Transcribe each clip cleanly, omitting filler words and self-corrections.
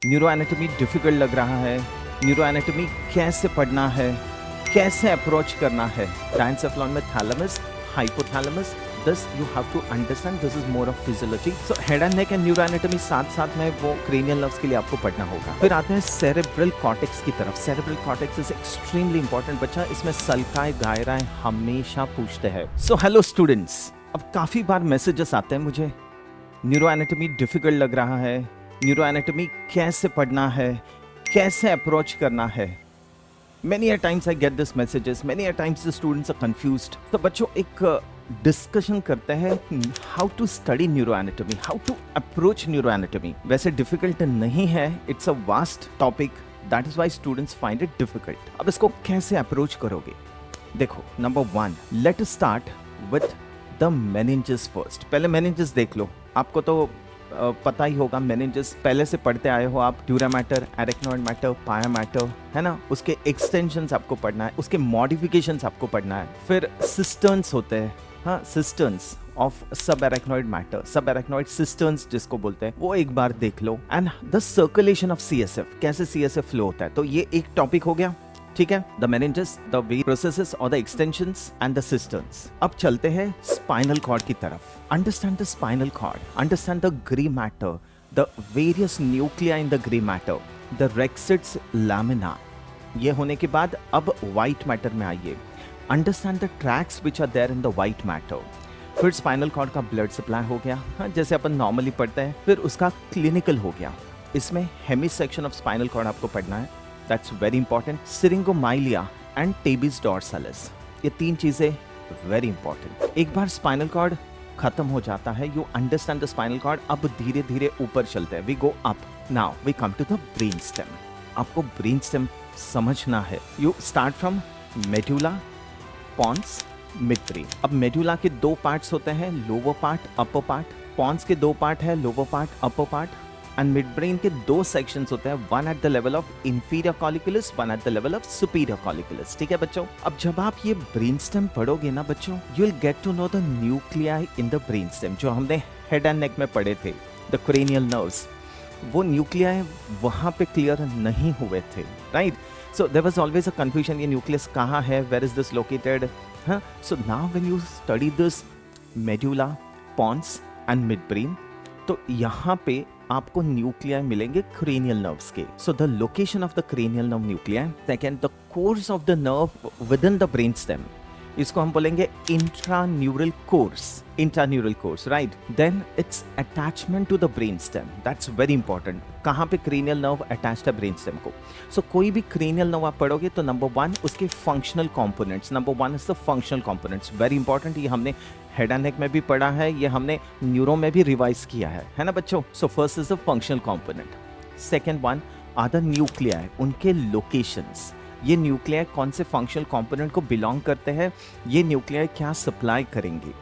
Neuro anatomy difficult लग रहा है, न्यूरो एनाटॉमी कैसे पढ़ना है, कैसे अप्रोच करना है। डायंसेफलॉन में thalamus, hypothalamus, this you have to understand, this is more of physiology. So head and neck and neuro anatomy साथ साथ में वो क्रेनियल नर्व्स के लिए आपको पढ़ना होगा। फिर आते हैं सेरेब्रल कॉर्टेक्स की तरफ। Cerebral cortex is extremely important बच्चा, इसमें सल्काएं दायराएं हमेशा पूछते हैं। सो हेलो स्टूडेंट्स, अब काफी बार मैसेजेस आते हैं मुझे, न्यूरो एनाटॉमी डिफिकल्ट लग रहा है, न्यूरो एनाटॉमी कैसे पढ़ना है, कैसे अप्रोच करना है। Many a times I get this messages, many a times the students are confused. तो बच्चों एक डिस्कशन करते हैं how to study neuro anatomy, how to approach neuro anatomy. वैसे डिफिकल्ट नहीं है, it's a vast topic, that is why students find it difficult. अब इसको कैसे अप्रोच करोगे? देखो, number 1, let us start with the meninges first. पहले meninges देख लो। आपको तो पता ही होगा, मेनिंजेस पहले से पढ़ते आए हो आप। ड्यूरा मैटर, एरेक्नॉइड मैटर, पाया मैटर, है ना। उसके एक्सटेंशंस आपको पढ़ना है, उसके मॉडिफिकेशंस आपको पढ़ना है। फिर सिस्टर्न्स होते हैं, हाँ, cisterns of subarachnoid matter, subarachnoid cisterns जिसको बोलते हैं, वो एक बार देख लो। And the circulation of CSF, कैसे सीएसएफ फ्लो होता है, तो ये एक टॉपिक हो गया। ठीक है, द मेनिंजेस, द प्रोसेसेस और the extensions and the cisterns. अब चलते हैं स्पाइनल कॉर्ड की तरफ। Understand the spinal cord, understand the grey matter, the various nuclei in the grey matter, the Rexed's lamina. ये होने के बाद अब व्हाइट मैटर में आइए। Understand the tracts which are there in the white matter. फिर स्पाइनल कॉर्ड का blood supply हो गया, हाँ, जैसे अपन नॉर्मली पढ़ते हैं। फिर उसका क्लिनिकल हो गया, इसमें hemi section of spinal cord आपको पढ़ना है, that's very important. Syringomyelia and tabes dorsalis, ये 3 चीजें वेरी इंपॉर्टेंट। एक बार स्पाइनल कॉर्ड खत्म हो जाता है, you understand the spinal cord, अब धीरे धीरे ऊपर चलते हैं, we go up. Now we come to the brain stem. आपको ब्रेन स्टेम समझना है। You start from medulla, pons, mid brain. अब मेडुला के 2 पार्ट्स होते हैं, lower part, upper part. Pons के 2 पार्ट है, lower part, upper part. And mid brain के 2 सेक्शंस होते हैं, one at the level of inferior colliculus, one at the level of superior colliculus. ठीक है बच्चों, अब जब आप ये ब्रेन स्टेम पढ़ोगे ना बच्चों, you will get to know the nuclei in the brain stem, जो हमने हेड एंड नेक में पढ़े थे, द क्रेनियल नर्व्स। वो न्यूक्लियाई वहां पे क्लियर नहीं हुए थे, right. So there was always a confusion, ये न्यूक्लियस कहाँ है, वेयर इज दिस लोकेटेड। हाँ, so now when you study this medulla, pons and mid brain, तो यहाँ पे आपको न्यूक्लियाई मिलेंगे क्रेनियल नर्व्स के। सो the location of the cranial nerve nuclei. Second, the course of the nerve within the brain stem, इसको हम बोलेंगे intraneural course, intraneural course, right. Then its attachment to the brain stem, that's very important. कहाँ पे cranial nerve attached है brain stem को। So कोई भी cranial nerve आप पढ़ोगे तो नंबर 1 उसके functional components, number 1 is the functional components, very important. ये हमने हेड एंड नेक में भी पढ़ा है, ये हमने न्यूरो में भी रिवाइज किया है ना बच्चों। So first is the functional component. Second one are the nuclei, उनके लोकेशंस, ये न्यूक्लियाई कौन से फंक्शनल कंपोनेंट को बिलोंग करते हैं, ये न्यूक्लियाई क्या सप्लाई करेंगे,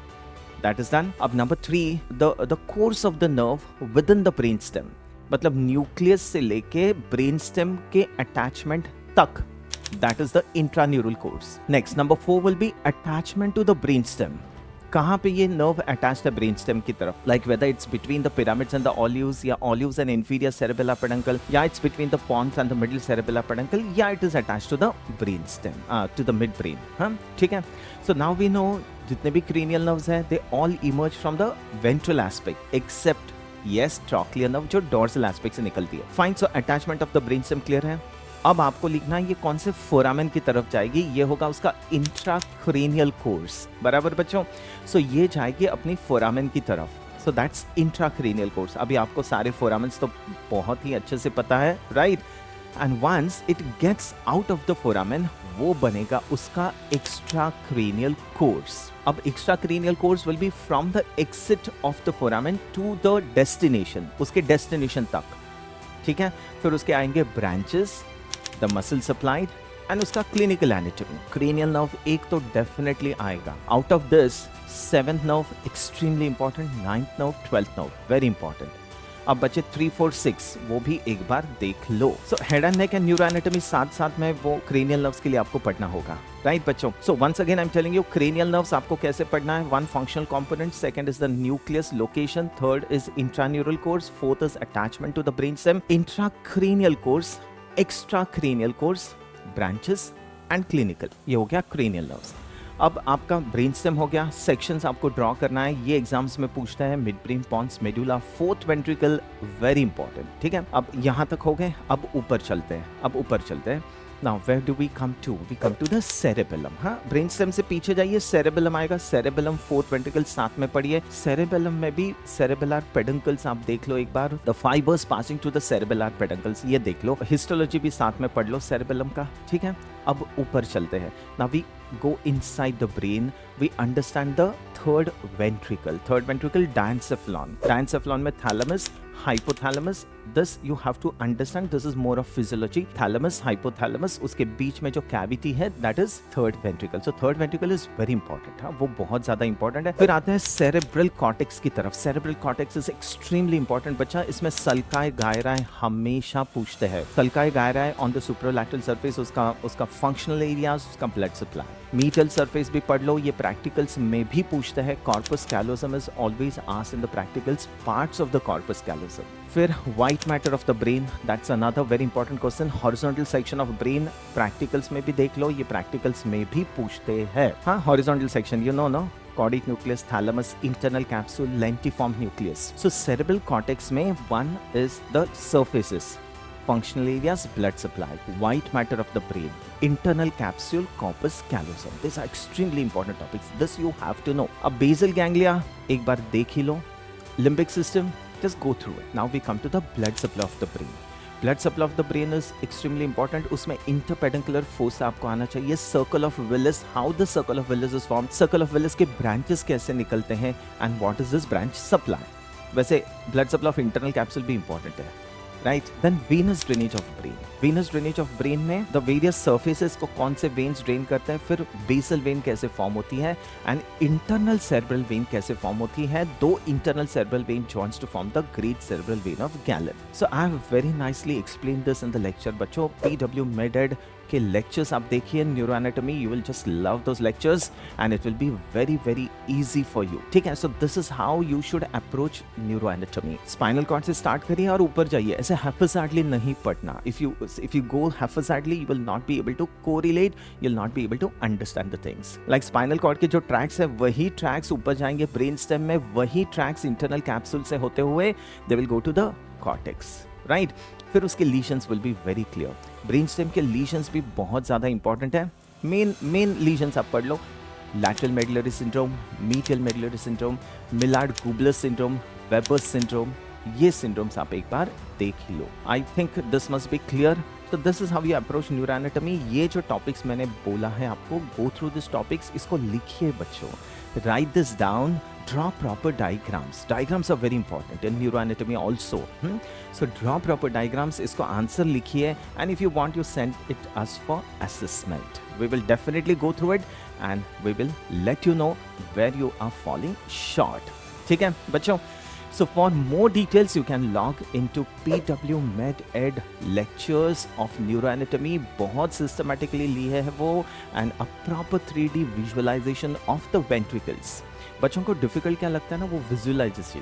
दैट इज डन। अब number 3, the course of the nerve within the brain stem, मतलब न्यूक्लियस से लेके ब्रेन स्टेम के अटैचमेंट तक, that is the intraneural course. Next number 4 will be attachment to the brain stem. कहाँ पे ये nerve attached है brain stem की तरफ, like whether it's between the pyramids and the olives, या olives and inferior cerebellar peduncle, या it's between the pons and the middle cerebellar peduncle, या it is attached to the brain stem, to the midbrain. हाँ, ठीक है। So now we know जितने भी cranial nerves हैं, they all emerge from the ventral aspect, except yes trochlear nerve जो dorsal aspect से निकलती है। Fine, so attachment of the brain stem clear है। अब आपको लिखना है ये कौन से फोरामेन की तरफ जाएगी, ये होगा उसका इंट्राक्रेनियल कोर्स, बराबर बच्चों। सो ये जाएगी अपनी फोरामेन की तरफ, सो दैट्स इंट्राक्रेनियल कोर्स। अभी आपको सारे फोरामेन्स तो बहुत ही अच्छे से पता है, right. And once it gets out of the foramen, वो बनेगा उसका एक्स्ट्राक्रेनियल कोर्स। अब extracranial course will be from the exit of the foramen to the destination, उसके डेस्टिनेशन तक, ठीक है। फिर उसके आएंगे branches, the muscle supplied and उसका क्लिनिकल एनाटॉमी। क्रेनियल नर्व एक तो डेफिनेटली आएगा। Out of this 7th nerve extremely important, 9th nerve, 12th nerve very important. अब बचे 3, 4, 6 वो भी एक बार देख लो। So head and neck and neuro anatomy साथ साथ में वो क्रेनियल नर्व्स के लिए आपको पढ़ना होगा, राइट बच्चों। So once again I am telling you cranial nerves आपको कैसे पढ़ना है। One functional component, second is the nucleus location, third is intraneural course, fourth is attachment to the brain stem, intracranial course, extracranial course, branches and clinical. ये हो गया cranial nerves. अब आपका brain stem हो गया, सेक्शंस आपको draw करना है, ये एग्जाम्स में पूछता है। Mid brain, pons, medulla, fourth ventricle, very important, ठीक है। अब यहाँ तक हो गए, अब ऊपर चलते हैं। Now where do we come to? We come to the cerebellum. हाँ, ब्रेन स्टेम से पीछे जाइए, cerebellum आएगा। cerebellum, फोर्थ वेंट्रिकल साथ में पढ़िए। cerebellum में भी cerebellar peduncles आप देख लो एक बार, the fibers passing to the cerebellar peduncles, ये देख लो। हिस्टोलॉजी भी साथ में पढ़ लो cerebellum का, ठीक है। अब ऊपर चलते हैं। Now we go inside the brain, we understand the third ventricle, diencephalon. Diencephalon में thalamus, hypothalamus, this you have to understand, this is more of physiology. Thalamus, hypothalamus, उसके बीच में जो cavity है, that is third ventricle. So third ventricle is very important, हाँ, वो बहुत ज़्यादा important है। फिर आते हैं cerebral cortex की तरफ। Cerebral cortex is extremely important बच्चा, इसमें sulci gyri हमेशा पूछते हैं। sulci gyri on the supralateral surface, उसका functional areas, उसका blood supply। medial surface भी पढ़ लो, ये practicals में भी पूछते हैं। corpus callosum is always asked in the practicals, parts of the corpus callosum। फिर white matter of the brain, that's another very important question। horizontal section of brain, practicals में भी देख लो, ये practicals में भी पूछते हैं। हाँ, horizontal section, you know, no? Caudate nucleus, thalamus, internal capsule, lentiform nucleus। So cerebral cortex में one is the surfaces, functional areas, blood supply, white matter of the brain, internal capsule, corpus callosum. These are extremely important topics. This you have to know. अब basal ganglia एक बार देख ही लो। limbic system, just go through it. Now we come to the blood supply of the brain. Blood supply of the brain is extremely important. उसमें interpeduncular fossa आपको आना चाहिए। circle of Willis, how the circle of Willis is formed, circle of Willis के branches कैसे निकलते हैं, and what is this branch supply। वैसे blood supply of internal capsule भी important है, right? Then venous drainage of brain, venous drainage of brain में the various surfaces को कौन से veins drain करते हैं, फिर basal vein कैसे form होती है, and internal cerebral vein कैसे form होती है। दो internal cerebral vein joins to form the great cerebral vein of Gallen। So I have very nicely explained this in the lecture बच्चों। PW Med-Ed के lectures आप देखिए, neuroanatomy, you will just love those lectures and it will be very very easy for you, ठीक है। So this is how you should approach neuroanatomy। spinal cord से start करिए और ऊपर जाइए, ऐसे haphazardly नहीं पढ़ना। If you go haphazardly, you will not be able to correlate, you'll not be able to understand the things। Like spinal cord के जो tracks है, वही tracks ऊपर जाएंगे brain stem में, वही tracks internal capsule से होते हुए they will go to the cortex, right? फिर उसके lesions will be very clear. Brain stem के लीशंस भी बहुत ज़्यादा इंपॉर्टेंट है। मेन लीशंस आप पढ़ लो, lateral medullary syndrome, medial medullary syndrome, Millard Gubler syndrome, Weber's syndrome, ये सिंड्रोम्स आप एक बार देख ही लो। I think this must be clear. तो this is how you approach neuroanatomy. ये जो टॉपिक्स मैंने बोला है आपको, गो थ्रू दिस टॉपिक्स, इसको लिखिए बच्चों, right this down, draw proper diagrams. Diagrams are very important in neuroanatomy also. So draw proper diagrams, इसको आंसर लिखिए, and if you want you send it us for assessment. We will definitely go through it and we will let you know where you are falling short. ठीक है बच्चों? So for more details you can log into PW Med-Ed lectures of neuroanatomy. बहुत systematically ली है वो, and a proper 3D visualization of the ventricles. बच्चों को difficult क्या लगता है ना, वो visualization.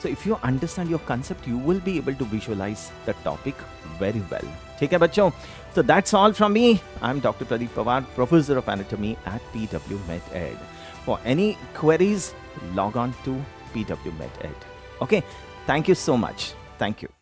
So if you understand your concept, you will be able to visualize the topic very well, ठीक है बच्चों। So that's all from me. I'm Dr. Pradeep Pawar, Professor of Anatomy at PW Med-Ed. For any queries, log on to PW Med-Ed. Okay, thank you so much. Thank you.